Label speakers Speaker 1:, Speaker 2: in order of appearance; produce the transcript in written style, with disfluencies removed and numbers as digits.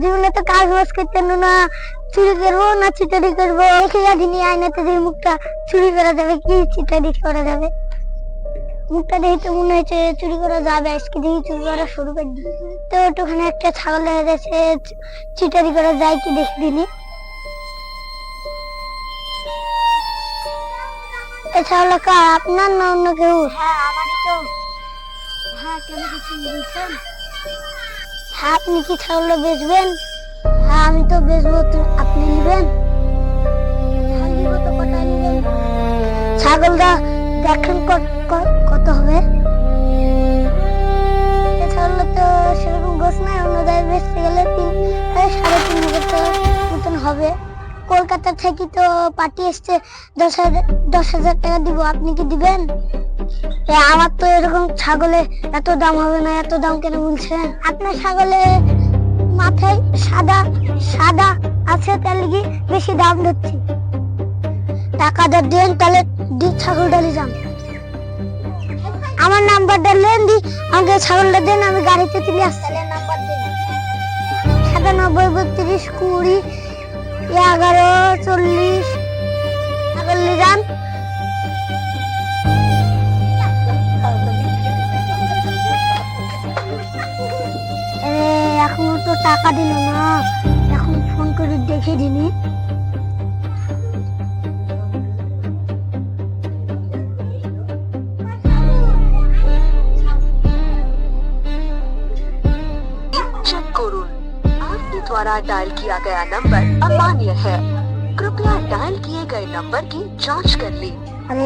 Speaker 1: জীবনে তো কাজ বাজ করতে না, চুরি করবো না চিটারি করবো, দেখে যাদিনি আয়নাতে দিয়ে মুখটা চুরি করা যাবে কি চিটারি করা যাবে। মুখটা দেখে তো মনে হয়েছে চুরি করা যাবে, আজকে দিয়ে চুরি করা শুরু করে দিই। তো ওখানে একটা ছাগল দেখা যাচ্ছে, চিটারি করা যায় কি দেখে দিনি। ছাগল কার, আপনার না অন্য কেউ? হ্যাঁ আমারই তো। হ্যাঁ কেন কিছু বলছেন? হ্যাঁ আপনি কি ছাগলটা বেচবেন? হ্যাঁ আমি তো বেচবো, আপনি নেবেন? হ্যাঁ নিব তো, কটায় নেবেন? ছাগলটা দেখেন কত হবে। ছাগলটা তো সেরকম গোছ নাই, অন্য জায়গায় বেচতে গেলে 3-3.5 মতন হবে। কলকাতা থেকে তো পার্টি এসছে, 10,000 টাকা দিব, আপনি কি দিবেন? আমার তো এরকম ছাগলে এত দাম হবে না, এত দাম কেন বলছেন? আপনার ছাগলে মাথায় সাদা সাদা আছে, তার লাগি বেশি দাম দিচ্ছি। টাকাটা দেন, তাহলে ছাগলটা নিয়ে যান। আমার নাম্বারটা লেন দি, আমাকে ছাগলটা দেন, আমি গাড়িতে তুলে আসছি। নাম্বার দেন 97-32-20-11-40। ছাগল নিয়ে যান। এখনো তো টাকা দিল না, এখন ফোন করে দেখে দিনি।
Speaker 2: चेक करुन आपके द्वारा डायल किया गया नंबर अमान्य है, कृपया डायल किए गए नंबर की जांच कर लें।
Speaker 1: अरे